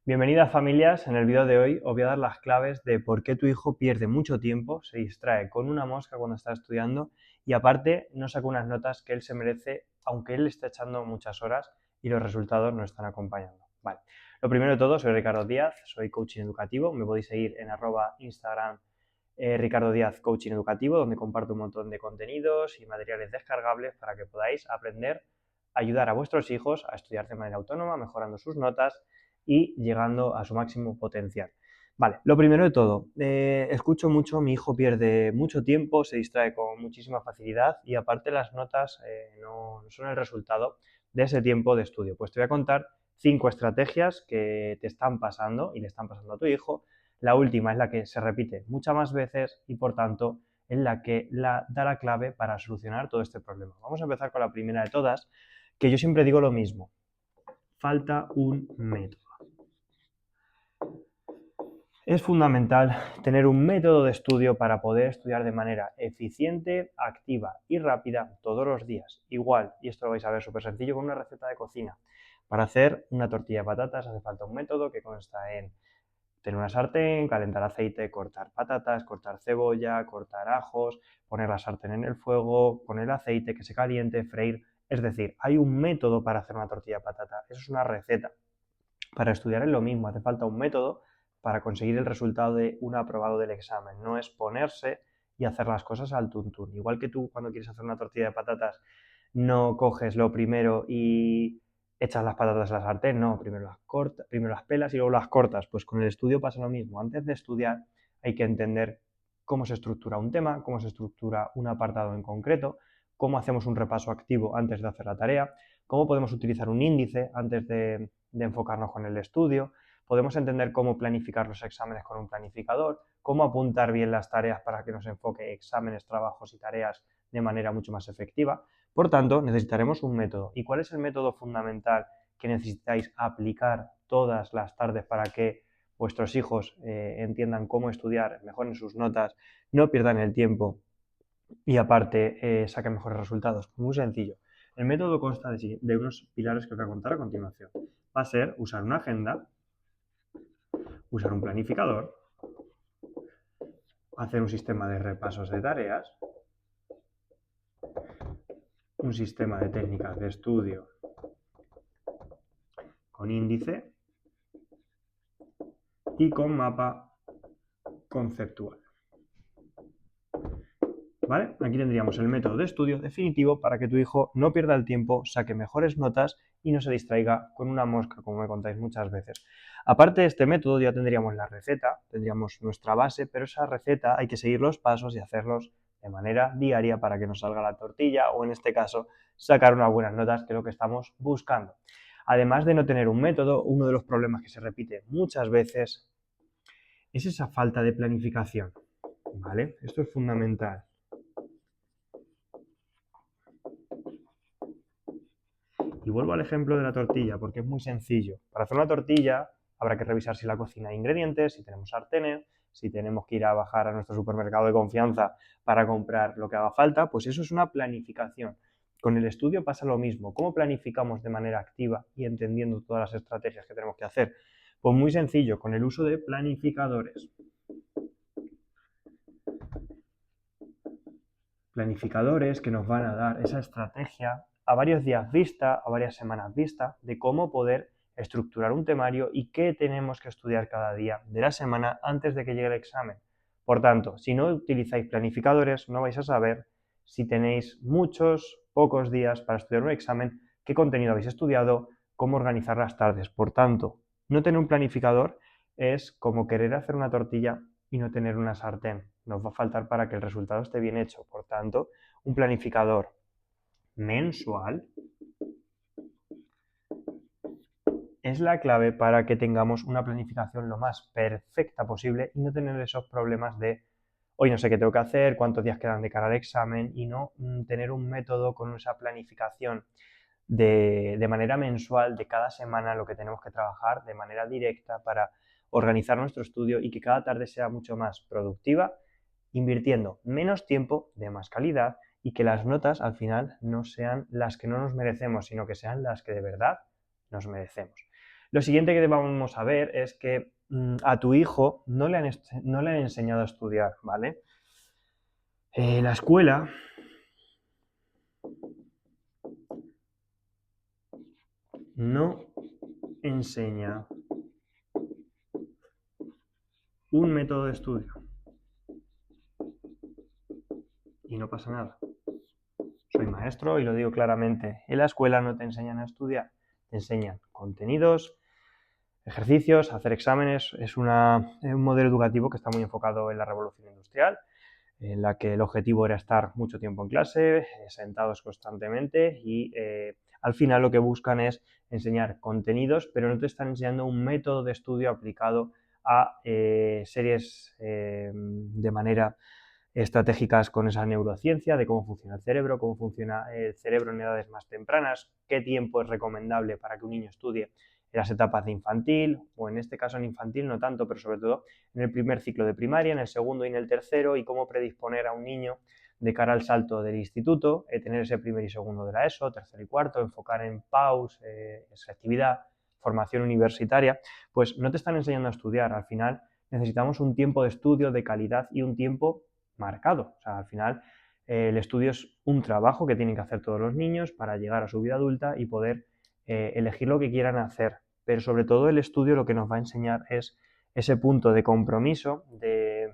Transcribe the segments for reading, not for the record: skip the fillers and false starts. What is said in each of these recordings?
Bienvenidas familias, en el vídeo de hoy os voy a dar las claves de por qué tu hijo pierde mucho tiempo, se distrae con una mosca cuando está estudiando y aparte no saca unas notas que él se merece, aunque él esté echando muchas horas y los resultados no están acompañando. Vale, lo primero de todo, soy Ricardo Díaz, soy coaching educativo, me podéis seguir en @Instagram Ricardo Díaz Coaching Educativo, donde comparto un montón de contenidos y materiales descargables para que podáis aprender a ayudar a vuestros hijos a estudiar de manera autónoma, mejorando sus notas y llegando a su máximo potencial. Vale, lo primero de todo, escucho mucho, mi hijo pierde mucho tiempo, se distrae con muchísima facilidad y aparte las notas no son el resultado de ese tiempo de estudio. Pues te voy a contar 5 estrategias que te están pasando y le están pasando a tu hijo. La última es la que se repite muchas más veces y por tanto es la que da la clave para solucionar todo este problema. Vamos a empezar con la primera de todas, que yo siempre digo lo mismo, falta un método. Es fundamental tener un método de estudio para poder estudiar de manera eficiente, activa y rápida todos los días. Igual, y esto lo vais a ver súper sencillo, con una receta de cocina. Para hacer una tortilla de patatas hace falta un método que consta en tener una sartén, calentar aceite, cortar patatas, cortar cebolla, cortar ajos, poner la sartén en el fuego, poner el aceite que se caliente, freír. Es decir, hay un método para hacer una tortilla de patata. Eso es una receta. Para estudiar es lo mismo, hace falta un método para conseguir el resultado de un aprobado del examen. No es ponerse y hacer las cosas al tuntún. Igual que tú cuando quieres hacer una tortilla de patatas no coges lo primero y echas las patatas a la sartén, no, primero las pelas y luego las cortas. Pues con el estudio pasa lo mismo. Antes de estudiar hay que entender cómo se estructura un tema, cómo se estructura un apartado en concreto, cómo hacemos un repaso activo antes de hacer la tarea, cómo podemos utilizar un índice antes de enfocarnos con el estudio, podemos entender cómo planificar los exámenes con un planificador, cómo apuntar bien las tareas para que nos enfoque exámenes, trabajos y tareas de manera mucho más efectiva. Por tanto, necesitaremos un método. ¿Y cuál es el método fundamental que necesitáis aplicar todas las tardes para que vuestros hijos entiendan cómo estudiar, mejoren sus notas, no pierdan el tiempo y aparte saquen mejores resultados? Muy sencillo. El método consta de unos pilares que os voy a contar a continuación. Va a ser usar una agenda, usar un planificador, hacer un sistema de repasos de tareas, un sistema de técnicas de estudio con índice y con mapa conceptual. ¿Vale? Aquí tendríamos el método de estudio definitivo para que tu hijo no pierda el tiempo, saque mejores notas y no se distraiga con una mosca, como me contáis muchas veces. Aparte de este método ya tendríamos la receta, tendríamos nuestra base, pero esa receta hay que seguir los pasos y hacerlos de manera diaria para que nos salga la tortilla o en este caso sacar unas buenas notas, que es lo que estamos buscando. Además de no tener un método, uno de los problemas que se repite muchas veces es esa falta de planificación. ¿Vale? Esto es fundamental. Y vuelvo al ejemplo de la tortilla, porque es muy sencillo. Para hacer una tortilla habrá que revisar si la cocina hay ingredientes, si tenemos sartenes, si tenemos que ir a bajar a nuestro supermercado de confianza para comprar lo que haga falta, pues eso es una planificación. Con el estudio pasa lo mismo. ¿Cómo planificamos de manera activa y entendiendo todas las estrategias que tenemos que hacer? Pues muy sencillo, con el uso de planificadores. Planificadores que nos van a dar esa estrategia a varios días vista, a varias semanas vista, de cómo poder estructurar un temario y qué tenemos que estudiar cada día de la semana antes de que llegue el examen. Por tanto, si no utilizáis planificadores, no vais a saber si tenéis muchos, pocos días para estudiar un examen, qué contenido habéis estudiado, cómo organizar las tardes. Por tanto, no tener un planificador es como querer hacer una tortilla y no tener una sartén. Nos va a faltar para que el resultado esté bien hecho. Por tanto, un planificador mensual es la clave para que tengamos una planificación lo más perfecta posible y no tener esos problemas de hoy no sé qué tengo que hacer, cuántos días quedan de cara al examen y no tener un método con esa planificación de manera mensual de cada semana lo que tenemos que trabajar de manera directa para organizar nuestro estudio y que cada tarde sea mucho más productiva, invirtiendo menos tiempo de más calidad y que las notas al final no sean las que no nos merecemos, sino que sean las que de verdad nos merecemos. Lo siguiente que vamos a ver es que a tu hijo no le han enseñado a estudiar, ¿vale? La escuela no enseña un método de estudio y no pasa nada. Soy maestro y lo digo claramente. En la escuela no te enseñan a estudiar, te enseñan contenidos, ejercicios, hacer exámenes. Es un modelo educativo que está muy enfocado en la revolución industrial, en la que el objetivo era estar mucho tiempo en clase, sentados constantemente y al final lo que buscan es enseñar contenidos, pero no te están enseñando un método de estudio aplicado a series de manera estratégicas con esa neurociencia de cómo funciona el cerebro, cómo funciona el cerebro en edades más tempranas, qué tiempo es recomendable para que un niño estudie en las etapas de infantil, o en este caso en infantil no tanto, pero sobre todo en el primer ciclo de primaria, en el segundo y en el tercero, y cómo predisponer a un niño de cara al salto del instituto, tener ese primer y segundo de la ESO, tercero y cuarto, enfocar en PAUS, selectividad, formación universitaria, pues no te están enseñando a estudiar. Al final necesitamos un tiempo de estudio de calidad y un tiempo marcado. O sea, al final el estudio es un trabajo que tienen que hacer todos los niños para llegar a su vida adulta y poder elegir lo que quieran hacer. Pero sobre todo el estudio lo que nos va a enseñar es ese punto de compromiso, de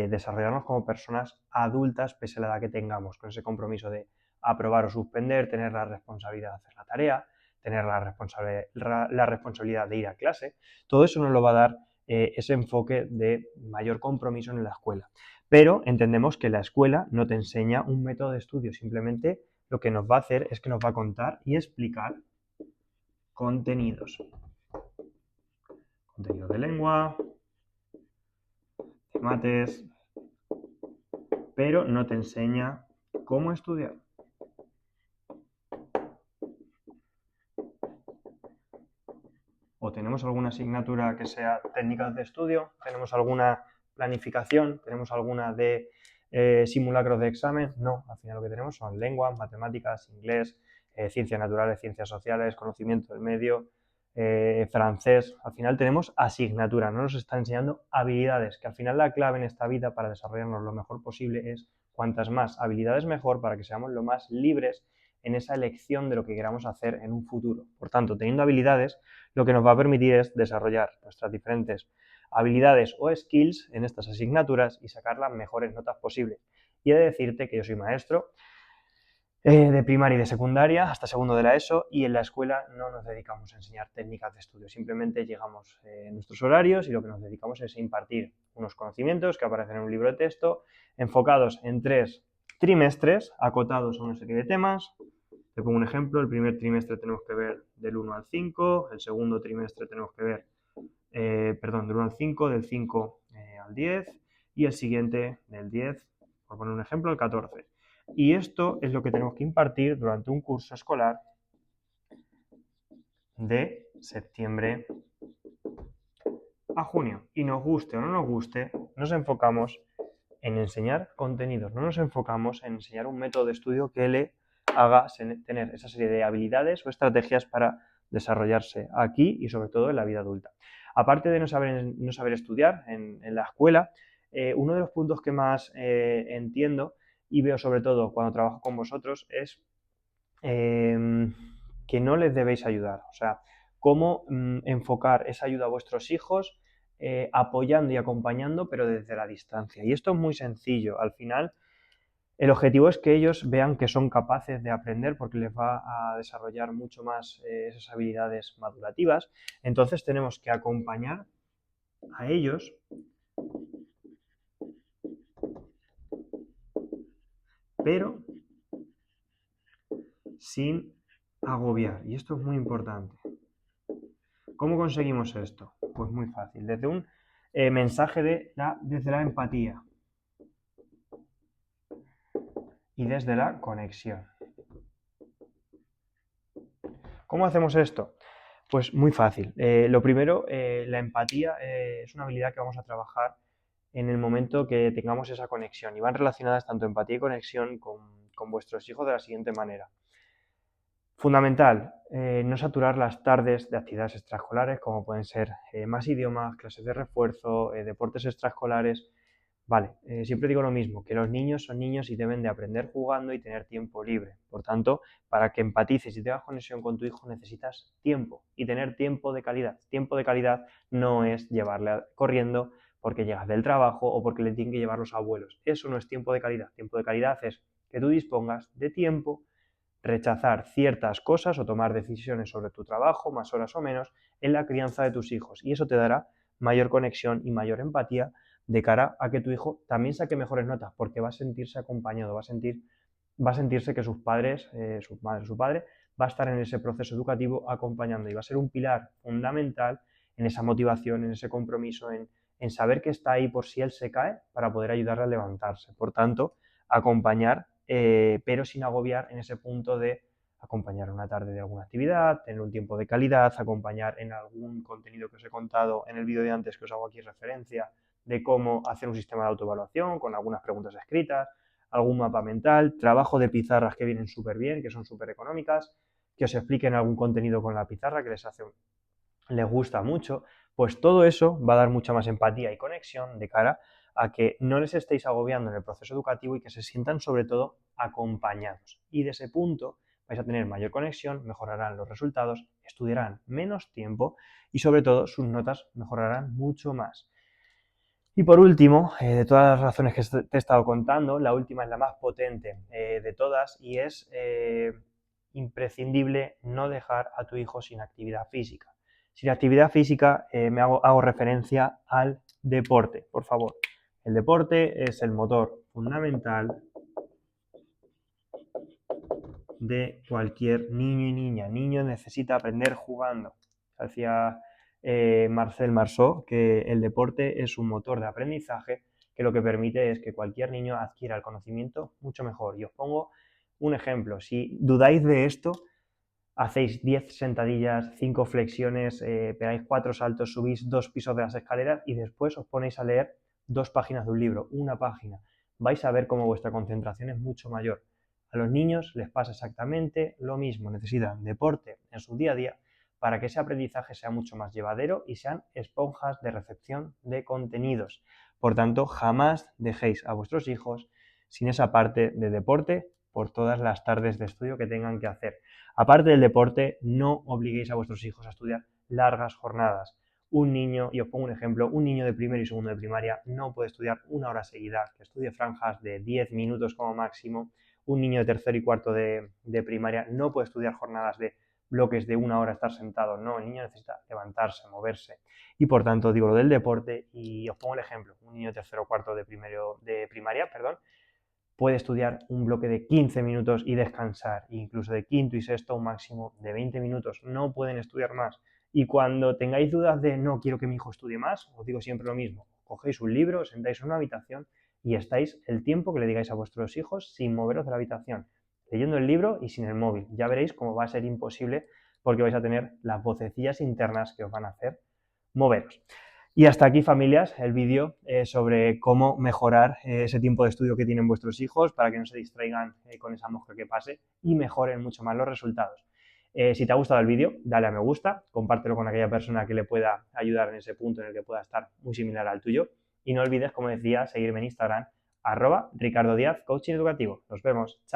desarrollarnos como personas adultas pese a la edad que tengamos, con ese compromiso de aprobar o suspender, tener la responsabilidad de hacer la tarea, tener la responsabilidad de ir a clase. Todo eso nos lo va a dar ese enfoque de mayor compromiso en la escuela. Pero entendemos que la escuela no te enseña un método de estudio, simplemente lo que nos va a hacer es que nos va a contar y explicar contenidos. Contenido de lengua, de mates, pero no te enseña cómo estudiar. O tenemos alguna asignatura que sea técnicas de estudio, tenemos alguna planificación, tenemos alguna de simulacros de examen. No, al final lo que tenemos son lenguas, matemáticas, inglés, ciencias naturales, ciencias sociales, conocimiento del medio, francés. Al final tenemos asignatura, no nos está enseñando habilidades, que al final la clave en esta vida para desarrollarnos lo mejor posible es cuantas más habilidades mejor para que seamos lo más libres en esa elección de lo que queramos hacer en un futuro. Por tanto, teniendo habilidades, lo que nos va a permitir es desarrollar nuestras diferentes habilidades o skills en estas asignaturas y sacar las mejores notas posibles. Y he de decirte que yo soy maestro de primaria y de secundaria hasta segundo de la ESO, y en la escuela no nos dedicamos a enseñar técnicas de estudio, simplemente llegamos en nuestros horarios y lo que nos dedicamos es a impartir unos conocimientos que aparecen en un libro de texto enfocados en 3 trimestres acotados a una serie de temas. Te pongo un ejemplo: el primer trimestre tenemos que ver del 1 al 5, el segundo trimestre tenemos que ver, del 1 al 5, del 5 al 10, y el siguiente del 10, por poner un ejemplo, al 14. Y esto es lo que tenemos que impartir durante un curso escolar de septiembre a junio. Y nos guste o no nos guste, nos enfocamos en enseñar contenidos, no nos enfocamos en enseñar un método de estudio que le haga tener esa serie de habilidades o estrategias para desarrollarse aquí y sobre todo en la vida adulta. Aparte de no saber estudiar en la escuela, uno de los puntos que más entiendo y veo sobre todo cuando trabajo con vosotros es que no les debéis ayudar. O sea, cómo enfocar esa ayuda a vuestros hijos apoyando y acompañando, pero desde la distancia. Y esto es muy sencillo. Al final, el objetivo es que ellos vean que son capaces de aprender porque les va a desarrollar mucho más esas habilidades madurativas. Entonces tenemos que acompañar a ellos pero sin agobiar. Y esto es muy importante. ¿Cómo conseguimos esto? Pues muy fácil, desde un mensaje desde la empatía y desde la conexión. ¿Cómo hacemos esto? Pues muy fácil. Lo primero, la empatía es una habilidad que vamos a trabajar en el momento que tengamos esa conexión, y van relacionadas tanto empatía y conexión con vuestros hijos de la siguiente manera. Fundamental, no saturar las tardes de actividades extraescolares como pueden ser más idiomas, clases de refuerzo, deportes extraescolares. Vale, siempre digo lo mismo, que los niños son niños y deben de aprender jugando y tener tiempo libre. Por tanto, para que empatices y tengas conexión con tu hijo necesitas tiempo y tener tiempo de calidad. Tiempo de calidad no es llevarle corriendo porque llegas del trabajo o porque le tienen que llevar los abuelos. Eso no es tiempo de calidad. Tiempo de calidad es que tú dispongas de tiempo, rechazar ciertas cosas o tomar decisiones sobre tu trabajo, más horas o menos, en la crianza de tus hijos. Y eso te dará mayor conexión y mayor empatía de cara a que tu hijo también saque mejores notas, porque va a sentirse acompañado, va a sentirse que sus padres, su madre, su padre, va a estar en ese proceso educativo acompañando y va a ser un pilar fundamental en esa motivación, en ese compromiso, en saber que está ahí por si él se cae para poder ayudarle a levantarse. Por tanto, acompañar, pero sin agobiar en ese punto de acompañar una tarde de alguna actividad, tener un tiempo de calidad, acompañar en algún contenido que os he contado en el vídeo de antes que os hago aquí referencia, de cómo hacer un sistema de autoevaluación con algunas preguntas escritas, algún mapa mental, trabajo de pizarras que vienen súper bien, que son súper económicas, que os expliquen algún contenido con la pizarra que les gusta mucho, pues todo eso va a dar mucha más empatía y conexión de cara a que no les estéis agobiando en el proceso educativo y que se sientan sobre todo acompañados. Y de ese punto vais a tener mayor conexión, mejorarán los resultados, estudiarán menos tiempo y sobre todo sus notas mejorarán mucho más. Y por último, de todas las razones que te he estado contando, la última es la más potente de todas y es imprescindible no dejar a tu hijo sin actividad física. Sin actividad física hago referencia al deporte, por favor. El deporte es el motor fundamental de cualquier niño y niña. Niño necesita aprender jugando. Decía Marcel Marceau que el deporte es un motor de aprendizaje que lo que permite es que cualquier niño adquiera el conocimiento mucho mejor. Y os pongo un ejemplo. Si dudáis de esto, hacéis 10 sentadillas, 5 flexiones, pegáis 4 saltos, subís 2 pisos de las escaleras y después os ponéis a leer 2 páginas de un libro, una página. Vais a ver cómo vuestra concentración es mucho mayor. A los niños les pasa exactamente lo mismo. Necesitan deporte en su día a día para que ese aprendizaje sea mucho más llevadero y sean esponjas de recepción de contenidos. Por tanto, jamás dejéis a vuestros hijos sin esa parte de deporte por todas las tardes de estudio que tengan que hacer. Aparte del deporte, no obliguéis a vuestros hijos a estudiar largas jornadas. Un niño, y os pongo un ejemplo, un niño de primero y segundo de primaria no puede estudiar una hora seguida, que estudie franjas de 10 minutos como máximo. Un niño de tercero y cuarto de primaria no puede estudiar jornadas de bloques de una hora estar sentado. No, el niño necesita levantarse, moverse. Y por tanto digo lo del deporte y os pongo el ejemplo. Un niño de tercero o cuarto de primaria, puede estudiar un bloque de 15 minutos y descansar, incluso de quinto y sexto un máximo de 20 minutos. No pueden estudiar más. Y cuando tengáis dudas de no quiero que mi hijo estudie más, os digo siempre lo mismo. Cogéis un libro, os sentáis en una habitación y estáis el tiempo que le digáis a vuestros hijos sin moveros de la habitación, leyendo el libro y sin el móvil. Ya veréis cómo va a ser imposible porque vais a tener las vocecillas internas que os van a hacer moveros. Y hasta aquí, familias, el vídeo sobre cómo mejorar ese tiempo de estudio que tienen vuestros hijos para que no se distraigan con esa mosca que pase y mejoren mucho más los resultados. Si te ha gustado el vídeo, dale a me gusta, compártelo con aquella persona que le pueda ayudar en ese punto en el que pueda estar muy similar al tuyo. Y no olvides, como decía, seguirme en Instagram, @Ricardo Díaz, Coaching Educativo. Nos vemos. Chao.